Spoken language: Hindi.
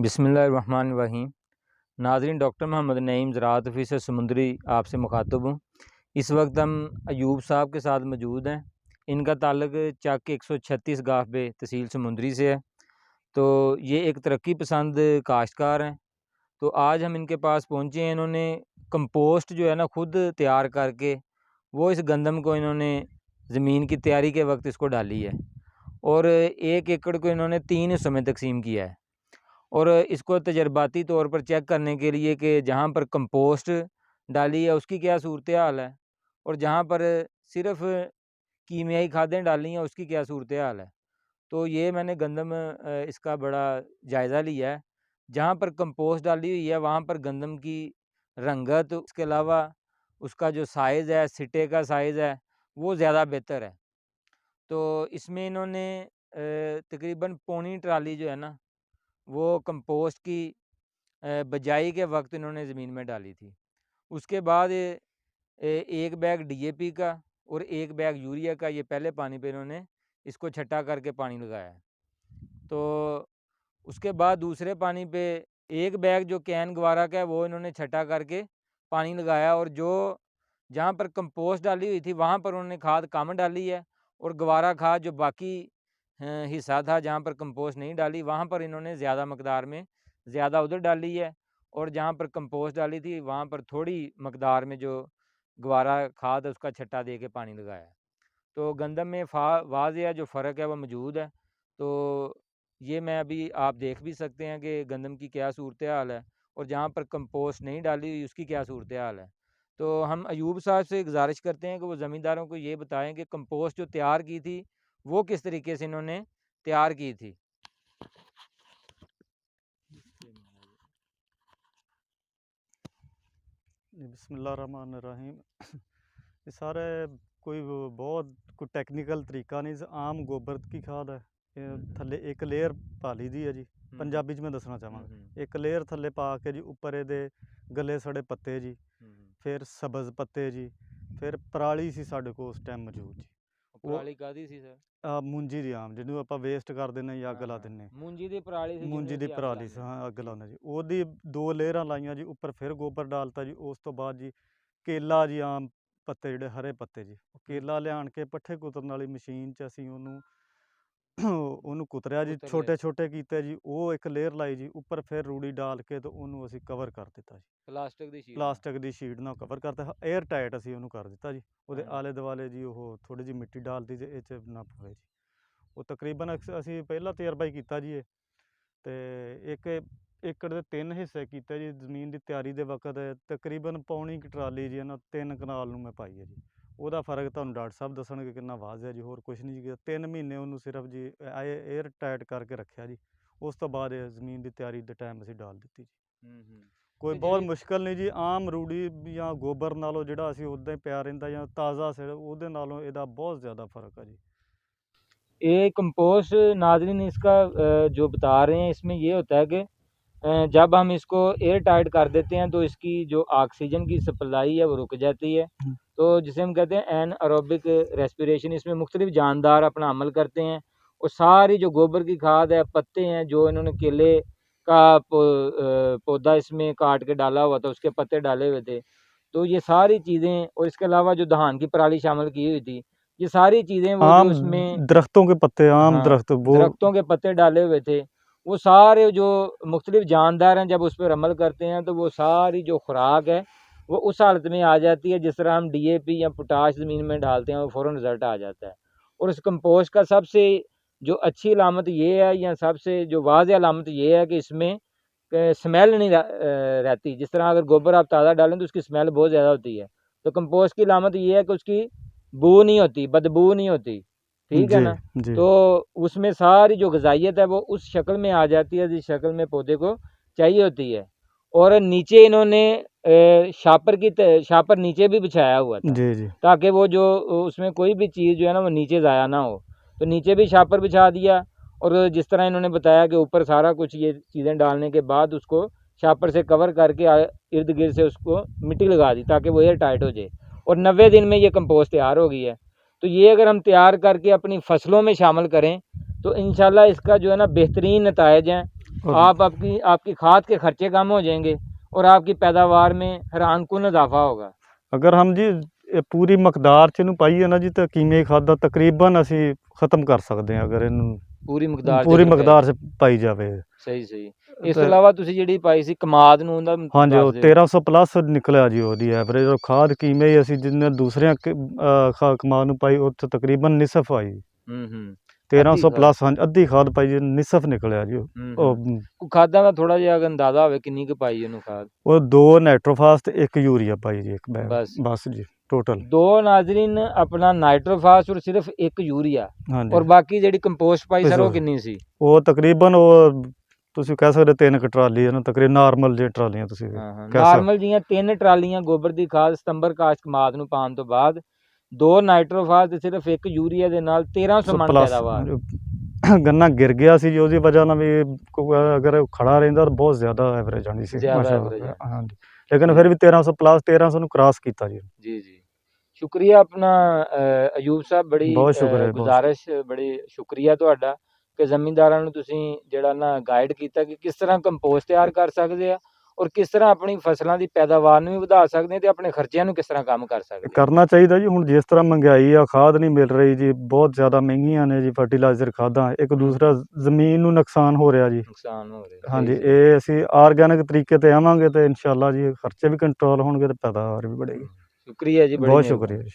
बिस्मिल्लाहिर्रहमानिर्रहीम। नाज़रीन, डॉक्टर मोहम्मद नईम ज़राअत ऑफ़िसर समुंदरी आपसे मुखातब हूँ। इस वक्त हम अयूब साहब के साथ मौजूद हैं। इनका ताल्लुक़ चक 136 गाफ़ तहसील समुंदरी से है। तो ये एक तरक्की पसंद काश्तकार हैं। तो आज हम इनके पास पहुँचे हैं। इन्होंने कंपोस्ट जो है ना खुद तैयार करके वो इस गंदम को इन्होंने ज़मीन की तैयारी के वक्त इसको डाली है और 1 एकड़ को इन्होंने 3 हिस्सों में तकसीम किया है। और इसको तजर्बाती तौर पर चेक करने के लिए कि जहाँ पर कंपोस्ट डाली है उसकी क्या सूरत हाल है और जहाँ पर सिर्फ कीमियाई खादें डाली हैं उसकी क्या सूरत हाल है। तो ये मैंने गंदम इसका बड़ा जायज़ा लिया है। जहाँ पर कंपोस्ट डाली हुई है वहाँ पर गंदम की रंगत, उसके अलावा उसका जो साइज़ है, सिटे का साइज़ है, वो ज़्यादा बेहतर है। तो इसमें इन्होंने तकरीबन पौनी ट्राली जो है ना वो कंपोस्ट की बजाई के वक्त इन्होंने ज़मीन में डाली थी। उसके बाद 1 बैग डीएपी का और 1 बैग यूरिया का ये पहले पानी पे इन्होंने इसको छटा करके पानी लगाया है। तो उसके बाद दूसरे पानी पे 1 बैग जो कैन गवारा का है वो इन्होंने छटा करके पानी लगाया और जो जहाँ पर कंपोस्ट डाली हुई थी वहाँ पर उन्होंने खाद कम डाली है और गवारा खाद जो बाकी हिस्सा था जहाँ पर कंपोस्ट नहीं डाली वहाँ पर इन्होंने ज़्यादा मकदार में ज़्यादा उधर डाली है और जहाँ पर कंपोस्ट डाली थी वहाँ पर थोड़ी मकदार में जो गवारा खाद है उसका छट्टा दे के पानी लगाया है। तो गंदम में वाज़ेह जो फ़र्क है वो मौजूद है। तो ये मैं अभी आप देख भी सकते हैं कि गंदम की क्या सूरत हाल है और जहाँ पर कंपोस्ट नहीं डाली हुई उसकी क्या सूरत हाल है। तो हम अयूब साहब से गुजारिश करते हैं कि वो ज़मींदारों को ये बताएं कि कंपोस्ट जो तैयार की थी वो किस तरीके से इन्होंने तैयार की थी। बिस्मिल्लाहिर्रहमानिर्रहीम। ये सारे कोई बहुत टेक्निकल तरीका नहीं, आम गोबर की खाद है। थले एक लेयर पा ली दी है जी, पंजाबी में दसना चाहवांगा। एक लेयर थले पा के जी उपर ये गले सड़े पत्ते जी, फिर सब्ज़ पत्ते जी, फिर पराली सी साढ़े को उस टाइम मौजूद जी। पराली कादी सी सर? मूंजी दी आम जिन्होंने आप वेस्ट कर देने या अग ला देने। मूंजी दी पराली सी, मूंजी दी पराली से हाँ अग लाने जी। ओदी 2 लेयरां लाइयां जी, उपर फिर गोबर डालता जी। उस तो बाद जी केला जी, आम पत्ते जिहड़े हरे पत्ते जी, केला लियान के पट्ठे कुतरन वाली मशीन च असीं ਉਹਨੂੰ ਕੁਤਰਿਆ ਜੀ, ਛੋਟੇ ਛੋਟੇ ਕੀਤੇ ਜੀ। ਉਹ ਇੱਕ ਲੇਅਰ ਲਾਈ ਜੀ, ਉੱਪਰ ਫਿਰ ਰੂੜੀ ਡਾਲ ਕੇ ਤੇ ਉਹਨੂੰ ਅਸੀਂ ਕਵਰ ਕਰ ਦਿੱਤਾ ਜੀ। ਪਲਾਸਟਿਕ ਦੀ ਸ਼ੀਟ ਨਾਲ ਕਵਰ ਕਰਤਾ, 에ਅਰ ਟਾਈਟ ਅਸੀਂ ਉਹਨੂੰ ਕਰ ਦਿੱਤਾ ਜੀ। ਉਹਦੇ ਆਲੇ ਦੁਆਲੇ ਜੀ ਉਹ ਥੋੜ੍ਹੀ ਜਿਹੀ ਮਿੱਟੀ ਡਾਲਤੀ ਜੇ ਇਹ 'ਚ ਨਾ ਪਵੇ ਜੀ। ਉਹ ਤਕਰੀਬਨ ਅਸੀਂ ਪਹਿਲਾ ਤਜਰਬਾ ਹੀ ਕੀਤਾ ਜੀ ਇਹ। ਅਤੇ 1 ਏਕੜ ਦੇ 3 ਹਿੱਸੇ ਕੀਤੇ ਜੀ। ਜ਼ਮੀਨ ਦੀ ਤਿਆਰੀ ਦੇ ਵਕਤ ਤਕਰੀਬਨ ਪੌਣੀ ਕੁ ਟਰਾਲੀ ਜੀ ਨਾ 3 ਕਨਾਲ ਨੂੰ ਮੈਂ ਪਾਈ ਹੈ ਜੀ। ਉਹਦਾ फ़र्क ਤੁਹਾਨੂੰ ਡਾਕਟਰ ਸਾਹਿਬ ਦੱਸਣਗੇ ਕਿੰਨਾ ਵਾਜ਼ਿਆ ਜੀ। ਹੋਰ ਕੁਛ ਨਹੀਂ ਜੀ, 3 ਮਹੀਨੇ ਉਹਨੂੰ ਸਿਰਫ ਜੀ 에ਅਰ ਟਾਈਟ ਕਰਕੇ ਰੱਖਿਆ ਜੀ। ਉਸ ਤੋਂ ਬਾਅਦ ਜ਼ਮੀਨ ਦੀ ਤਿਆਰੀ ਦੇ ਟਾਈਮ ਅਸੀਂ ਡਾਲ ਦਿੱਤੀ ਜੀ। ਕੋਈ ਬਹੁਤ ਮੁਸ਼ਕਿਲ ਨਹੀਂ ਜੀ। ਆਮ ਰੂੜੀ ਜਾਂ ਗੋਬਰ ਨਾਲੋਂ ਜਿਹੜਾ ਅਸੀਂ ਉੱਦਾਂ ਹੀ ਪਿਆ ਰਹਿੰਦਾ ਜਾਂ ਤਾਜ਼ਾ ਸਿਰ, ਉਹਦੇ ਨਾਲੋਂ ਇਹਦਾ ਬਹੁਤ ज़्यादा फ़र्क है जी। ये कंपोस्ट नाज़रीन इसका जो बता रहे हैं इसमें ये होता है कि जब हम इसको एयर टाइट कर देते हैं तो इसकी जो ऑक्सीजन की सप्लाई है वो रुक जाती है। तो जिसे हम कहते हैं एनएरोबिक रेस्पिरेशन, इसमें मुख्तलिफ जानदार अपना अमल करते हैं और सारी जो गोबर की खाद है, पत्ते हैं जो इन्होंने केले का पौधा इसमें काट के डाला हुआ था, उसके पत्ते डाले हुए थे, तो ये सारी चीज़ें और इसके अलावा जो धान की पराली शामिल की हुई थी, ये सारी चीज़ें वो जो उसमें दरख्तों के पत्ते, आम दरख्त, वो दरख्तों के पत्ते डाले हुए थे, वो सारे जो मुख्तलिफ जानदार हैं जब उस पर अमल करते हैं तो वो सारी जो खुराक है वो उस हालत में आ जाती है जिस तरह हम डीएपी या पोटाश ज़मीन में डालते हैं वो फ़ौरन रिज़ल्ट आ जाता है। और इस कंपोस्ट का सबसे जो अच्छी अलामत ये है या सबसे जो वाज़ेह अलामत ये है कि इसमें स्मेल नहीं रहती। जिस तरह अगर गोबर आप ताज़ा डालें तो उसकी स्मेल बहुत ज़्यादा होती है, तो कंपोस्ट की अलामत ये है कि उसकी बू नहीं होती, बदबू नहीं होती, ठीक है ना। तो उसमें सारी जो ग़िज़ाइयत है वो उस शक्ल में आ जाती है जिस शक्ल में पौधे को चाहिए होती है। और नीचे इन्होंने शापर नीचे भी बिछाया हुआ था जी जी, ताकि वो जो उसमें कोई भी चीज़ जो है ना वो नीचे ज़ाया ना हो, तो नीचे भी शापर बिछा दिया। और जिस तरह इन्होंने बताया कि ऊपर सारा कुछ ये चीज़ें डालने के बाद उसको शापर से कवर करके इर्द गिर्द से उसको मिट्टी लगा दी ताकि वो एयर टाइट हो जाए और 90 दिन में ये कंपोस्ट तैयार हो गई है। तो ये अगर हम तैयार करके अपनी फसलों में शामिल करें तो इंशाल्लाह इसका जो है ना बेहतरीन नतायज हैं। आप आपकी खाद के खर्चे कम हो जाएंगे और आपकी पैदावार में हैरानकुन इजाफा होगा। अगर हम जी ਇਹ ਪੂਰੀ ਮਕਦਾਰ 'ਚ ਇਹਨੂੰ ਪਾਈਏ ਨਾ ਜੀ ਤਾਂ ਕੀਮੇ ਖਾਦਾਂ ਤਕਰੀਬਨ ਅਸੀਂ ਖ਼ਤਮ ਕਰ ਸਕਦੇ ਹਾਂ ਅਗਰ ਇਹਨੂੰ ਪੂਰੀ ਮਕਦਾਰ ਪੂਰੀ ਚ ਅਗਰ ਮਕਦਾਰ 'ਚ ਪਾਈ ਜਾਵੇ। ਸਹੀ ਸਹੀ। ਇਸ ਤੋਂ ਤੇ ਇਲਾਵਾ ਤੁਸੀਂ ਜਿਹੜੀ ਪਾਈ ਸੀ ਕਮਾਦ ਨੂੰ ਉਹਦਾ ਹਾਂਜੀ ਉਹ ਦੱਸ ਦਿਓ। 1300 ਪਲੱਸ ਨਿਕਲਿਆ ਜੀ ਉਹਦੀ ਐਵਰੇਜ। ਔਰ ਖਾਦ ਕੀਮੇ ਹੀ ਅਸੀਂ ਜਿੰਨੇ ਦੂਸਰਿਆਂ ਕਮਾਦ ਨੂੰ ਪਾਈ ਉੱਥੇ ਤਕਰੀਬਨ ਨਿਸਫ ਆਈ। ਹੂੰ 1300 ਖਾਦ। ਪਲੱਸ ਹਾਂਜੀ ਅੱਧੀ ਖਾਦ ਪਾਈ ਜੀ ਨਿਸਫ ਨਿਕਲਿਆ ਜੀ ਉਹ ਕੋਈ ਖਾਦਾਂ ਦਾ ਥੋੜਾ ਜਿਹਾ ਅਗਰ ਅੰਦਾਜ਼ਾ ਹੋਵੇ ਕਿੰਨੀ ਕੁ ਪਾਈ ਉਹਨੂੰ ਖਾਦ? ਉਹ 2 ਨਾਈਟ੍ਰੋਫਾਸ ਤੇ 1 ਯੂਰੀਆ ਪਾਈ ਜੀ ਇੱਕ ਬੈਗ ਬਸ ਬਸ ਜੀ ਟੋਟਲ। 2 ਨਾਜ਼ਰੀਨ ਆਪਣਾ ਨਾਈਟ੍ਰੋਫਾਸ ਔਰ ਸਿਰਫ 1 ਯੂਰੀਆ ਹਾਂਜੀ ਔਰ ਬਾਕੀ ਜਿਹੜੀ ਕੰਪੋਸਟ ਪਾਈ ਸਰ ਉਹ ਕਿੰਨੀ ਸੀ? ਉਹ ਤਕਰੀਬਨ ਉਹ ਤੁਸੀਂ ਕਹਿ ਸਕਦੇ 3 ਕੁ ਟਰਾਲੀ ਹੈ ਨਾ ਤਕਰੀਬਨ ਨਾਰਮਲ ਜੇ ਟਰਾਲੀਆਂ ਤੁਸੀਂ ਹਾਂ ਕਹਿ ਸਕਦੇ। ਨਾਰਮਲ ਜੀਆਂ 3 ਟਰਾਲੀਆਂ ਗੋਬਰ ਦੀ ਖਾਦ ਸਤੰਬਰ ਕਾਸ਼ਤ ਕਮਾਦ ਨੂੰ ਪਾਉਣ ਤੋਂ ਬਾਅਦ 2 ਨਾਈਟ੍ਰੋਫਾਸ ਤੇ ਸਿਰਫ 1 ਯੂਰੀਆ ਦੇ ਨਾਲ 1300 ਮਣ ਪਲੱਸ ਪੈਦਾਵਾਰ। ਗੰਨਾ ਗਿਰ ਗਿਆ ਸੀ ਜੀ ਉਹਦੀ ਵਜ੍ਹਾ ਨਾਲ ਵੀ ਅਗਰ ਖੜਾ ਰਹਿੰਦਾ ਤਾਂ ਬਹੁਤ ਜ਼ਿਆਦਾ ਐਵਰੇਜ ਆਣੀ ਸੀ ਜ਼ਿਆਦਾ ਮਾਸ਼ਾਅੱਲਾ। average ਆਉਣੀ। ਹਾਂਜੀ ਲੇਕਿਨ ਫਿਰ ਵੀ 1300 ਪਲੱਸ 1300 ਨੂੰ ਕ੍ਰਾਸ ਕੀਤਾ ਜੀ। ਜੀ ਜੀ ਸ਼ੁਕਰੀਆ ਆਪਣਾ ਅਯੂਬ ਸਾਹਿਬ ਬੜੀ ਬਹੁਤ ਸ਼ੁਕਰ ਹੈ, ਬਹੁਤ ਗੁਜ਼ਾਰਿਸ਼ ਬੜੀ ਸ਼ੁਕਰੀਆ ਤੁਹਾਡਾ ਕਿ ਜ਼ਮੀਂਦਾਰਾਂ ਨੂੰ ਤੁਸੀਂ ਜਿਹੜਾ ਨਾ ਗਾਈਡ ਕੀਤਾ ਕਿ ਕਿਸ ਤਰ੍ਹਾਂ ਕੰਪੋਸਟ ਤਿਆਰ ਕਰ ਸਕਦੇ ਆ ਔਰ ਕਿਸ ਤਰ੍ਹਾਂ ਆਪਣੀ ਫਸਲਾਂ ਦੀ ਪੈਦਾਵਾਰ ਨੂੰ ਵੀ ਵਧਾ ਸਕਦੇ ਆ ਤੇ ਆਪਣੇ ਖਰਚਿਆਂ ਨੂੰ ਕਿਸ ਤਰ੍ਹਾਂ ਕੰਮ ਕਰ ਸਕਦੇ ਆ। ਕਰਨਾ ਚਾਹੀਦਾ ਜੀ। ਹੁਣ ਜਿਸ ਤਰ੍ਹਾਂ ਮਹਿੰਗਾਈ ਆ ਖਾਦ ਨਹੀਂ ਮਿਲ ਰਹੀ ਜੀ ਬਹੁਤ ਜ਼ਿਆਦਾ ਮਹਿੰਗੀਆਂ ਨੇ ਜੀ ਫਰਟੀਲਾਈਜ਼ਰ ਖਾਦਾਂ। ਇੱਕ ਦੂਸਰਾ ਜ਼ਮੀਨ ਨੂੰ ਨੁਕਸਾਨ ਹੋ ਰਿਹਾ ਜੀ। ਨੁਕਸਾਨ ਹੋ ਰਿਹਾ। ਹਾਂਜੀ ਇਹ ਅਸੀਂ ਆਰਗੈਨਿਕ ਤਰੀਕੇ ਤੇ ਆਵਾਂਗੇ ਤੇ ਇਨਸ਼ਾਅੱਲਾ ਜੀ ਖਰਚੇ ਵੀ ਕੰਟਰੋਲ ਹੋਣਗੇ ਤੇ ਪੈਦਾਵਾਰ ਵੀ ਵਧੇਗੀ। ਸ਼ੁਕਰੀਆ ਜੀ, ਬੜੀ ਬਹੁਤ ਮਿਹਰਬਾਨੀ। ਸ਼ੁਕਰੀਆ ਜੀ।